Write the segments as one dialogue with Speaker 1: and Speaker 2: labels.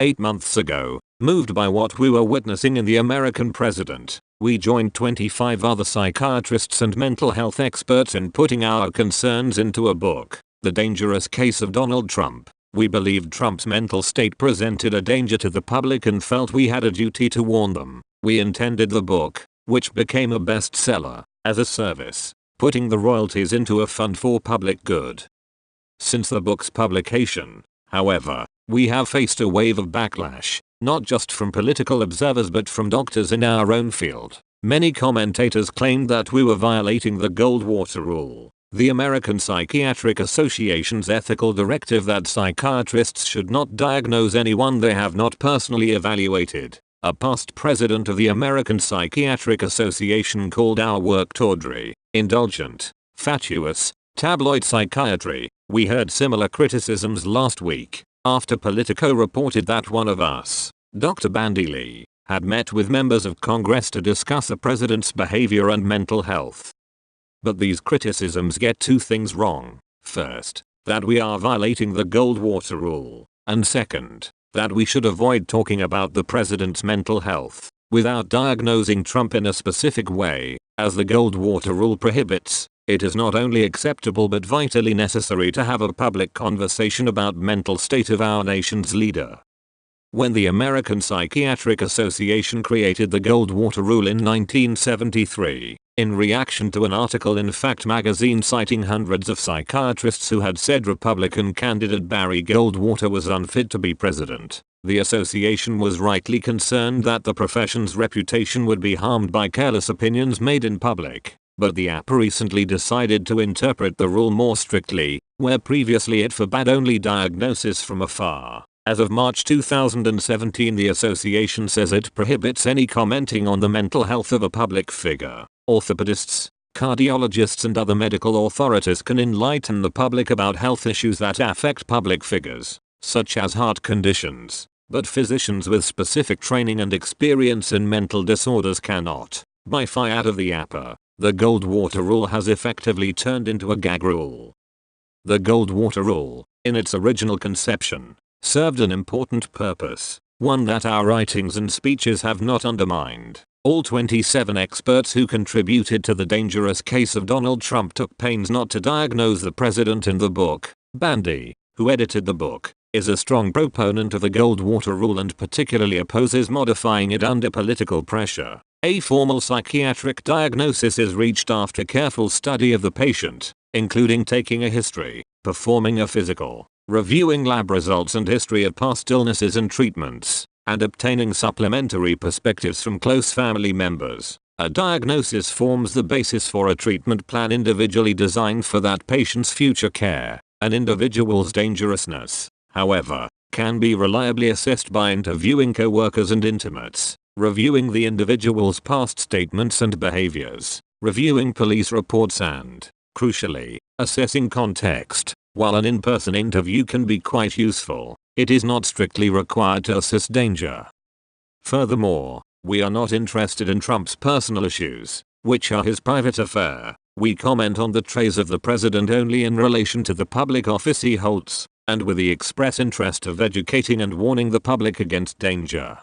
Speaker 1: 8 months ago, moved by what we were witnessing in the American president, we joined 25 other psychiatrists and mental health experts in putting our concerns into a book, The Dangerous Case of Donald Trump. We believed Trump's mental state presented a danger to the public and felt we had a duty to warn them. We intended the book, which became a bestseller, as a service, putting the royalties into a fund for public good. Since the book's publication, however, we have faced a wave of backlash, not just from political observers but from doctors in our own field. Many commentators claimed that we were violating the Goldwater Rule, the American Psychiatric Association's ethical directive that psychiatrists should not diagnose anyone they have not personally evaluated. A past president of the American Psychiatric Association called our work tawdry, indulgent, fatuous, tabloid psychiatry. We heard similar criticisms last week, after Politico reported that one of us, Dr. Bandy Lee, had met with members of Congress to discuss the president's behavior and mental health. But these criticisms get two things wrong. First, that we are violating the Goldwater Rule, and second, that we should avoid talking about the president's mental health without diagnosing Trump in a specific way, as the Goldwater Rule prohibits. It is not only acceptable but vitally necessary to have a public conversation about mental state of our nation's leader. When the American Psychiatric Association created the Goldwater Rule in 1973, in reaction to an article in Fact magazine citing hundreds of psychiatrists who had said Republican candidate Barry Goldwater was unfit to be president, the association was rightly concerned that the profession's reputation would be harmed by careless opinions made in public. But the APA recently decided to interpret the rule more strictly, where previously it forbade only diagnosis from afar. As of March 2017, the association says it prohibits any commenting on the mental health of a public figure. Orthopedists, cardiologists and other medical authorities can enlighten the public about health issues that affect public figures, such as heart conditions, but physicians with specific training and experience in mental disorders cannot. By fiat of the APA, the Goldwater Rule has effectively turned into a gag rule. The Goldwater Rule, in its original conception, served an important purpose, one that our writings and speeches have not undermined. All 27 experts who contributed to The Dangerous Case of Donald Trump took pains not to diagnose the president in the book. Bandy, who edited the book, is a strong proponent of the Goldwater Rule and particularly opposes modifying it under political pressure. A formal psychiatric diagnosis is reached after careful study of the patient, including taking a history, performing a physical, reviewing lab results and history of past illnesses and treatments, and obtaining supplementary perspectives from close family members. A diagnosis forms the basis for a treatment plan individually designed for that patient's future care. An individual's dangerousness, however, can be reliably assessed by interviewing co-workers and intimates, reviewing the individual's past statements and behaviors, reviewing police reports and, crucially, assessing context. While an in-person interview can be quite useful, it is not strictly required to assess danger. Furthermore, we are not interested in Trump's personal issues, which are his private affair. We comment on the traits of the president only in relation to the public office he holds, and with the express interest of educating and warning the public against danger.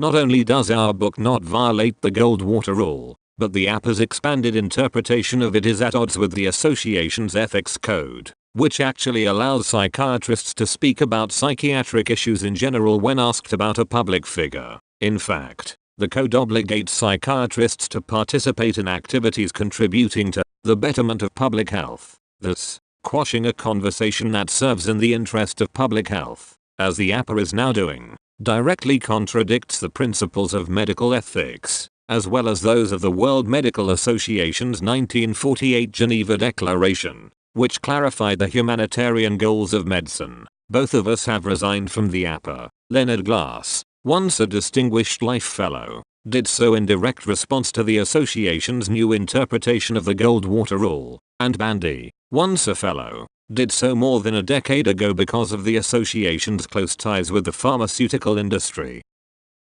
Speaker 1: Not only does our book not violate the Goldwater Rule, but the APA's expanded interpretation of it is at odds with the association's ethics code, which actually allows psychiatrists to speak about psychiatric issues in general when asked about a public figure. In fact, the code obligates psychiatrists to participate in activities contributing to the betterment of public health, thus quashing a conversation that serves in the interest of public health, as the APA is now doing, directly contradicts the principles of medical ethics, as well as those of the World Medical Association's 1948 Geneva Declaration, which clarified the humanitarian goals of medicine. Both of us have resigned from the APA. Leonard Glass, once a Distinguished Life Fellow, did so in direct response to the association's new interpretation of the Goldwater Rule, and Bandy, once a fellow, did so more than a decade ago because of the association's close ties with the pharmaceutical industry.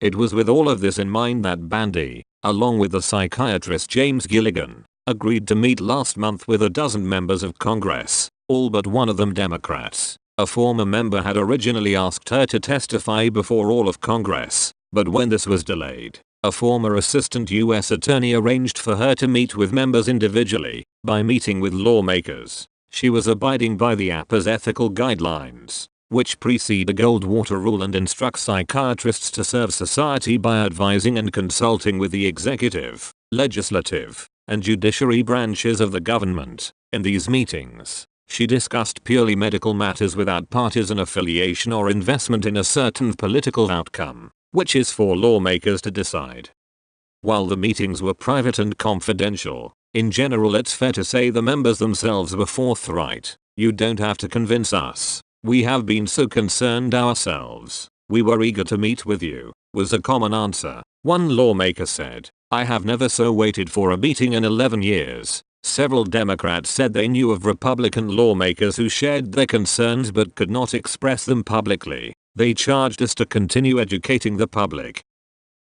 Speaker 1: It was with all of this in mind that Bandy, along with the psychiatrist James Gilligan, agreed to meet last month with a dozen members of Congress, all but one of them Democrats, A former member had originally asked her to testify before all of Congress, but when this was delayed, a former assistant U.S. attorney arranged for her to meet with members individually. By meeting with lawmakers, she was abiding by the APA's ethical guidelines, which precede the Goldwater Rule and instruct psychiatrists to serve society by advising and consulting with the executive, legislative, and judiciary branches of the government. In these meetings, she discussed purely medical matters without partisan affiliation or investment in a certain political outcome, which is for lawmakers to decide. While the meetings were private and confidential, in general it's fair to say the members themselves were forthright. "You don't have to convince us. We have been so concerned ourselves. We were eager to meet with you," was a common answer. One lawmaker said, "I have never so waited for a meeting in 11 years. Several Democrats said they knew of Republican lawmakers who shared their concerns but could not express them publicly. They charged us to continue educating the public."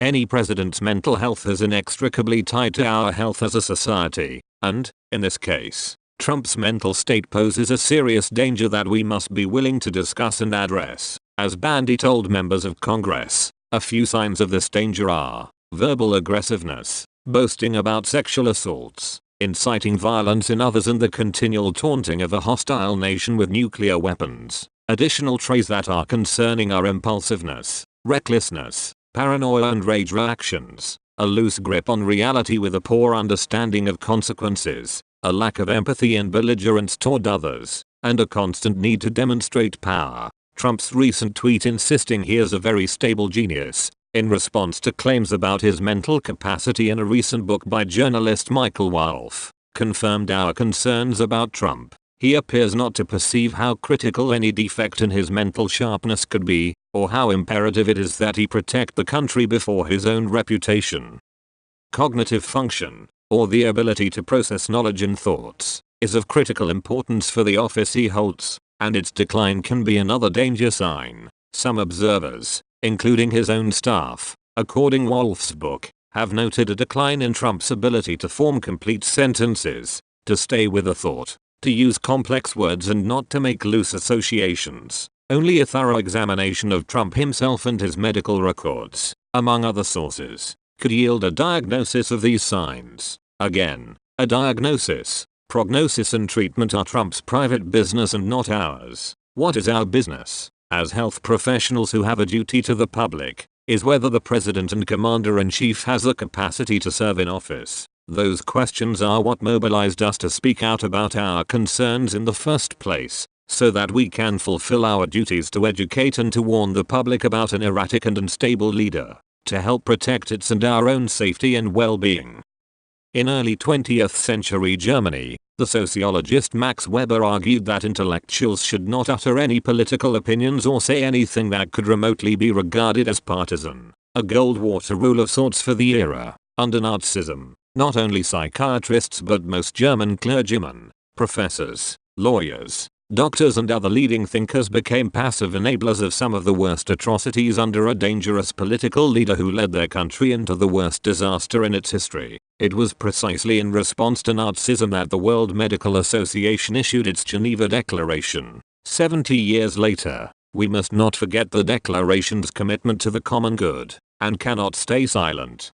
Speaker 1: Any president's mental health is inextricably tied to our health as a society, and, in this case, Trump's mental state poses a serious danger that we must be willing to discuss and address. As Bandy told members of Congress, a few signs of this danger are verbal aggressiveness, boasting about sexual assaults, inciting violence in others, and the continual taunting of a hostile nation with nuclear weapons. Additional traits that are concerning are impulsiveness, recklessness, paranoia and rage reactions, a loose grip on reality with a poor understanding of consequences, a lack of empathy and belligerence toward others, and a constant need to demonstrate power. Trump's recent tweet insisting he is a very stable genius, in response to claims about his mental capacity in a recent book by journalist Michael Wolff, confirmed our concerns about Trump. He appears not to perceive how critical any defect in his mental sharpness could be, or how imperative it is that he protect the country before his own reputation. Cognitive function, or the ability to process knowledge and thoughts, is of critical importance for the office he holds, and its decline can be another danger sign. Some observers, including his own staff, according Wolff's book, have noted a decline in Trump's ability to form complete sentences, to stay with a thought, to use complex words and not to make loose associations. Only a thorough examination of Trump himself and his medical records, among other sources, could yield a diagnosis of these signs. Again, a diagnosis, prognosis and treatment are Trump's private business and not ours. What is our business, as health professionals who have a duty to the public, is whether the president and commander-in-chief has the capacity to serve in office. Those questions are what mobilized us to speak out about our concerns in the first place, so that we can fulfill our duties to educate and to warn the public about an erratic and unstable leader, to help protect its and our own safety and well-being. In early 20th century Germany, the sociologist Max Weber argued that intellectuals should not utter any political opinions or say anything that could remotely be regarded as partisan, a Goldwater Rule of sorts for the era. Under Nazism, not only psychiatrists but most German clergymen, professors, lawyers, doctors and other leading thinkers became passive enablers of some of the worst atrocities under a dangerous political leader who led their country into the worst disaster in its history. It was precisely in response to Nazism that the World Medical Association issued its Geneva Declaration. 70 years later, we must not forget the Declaration's commitment to the common good, and cannot stay silent.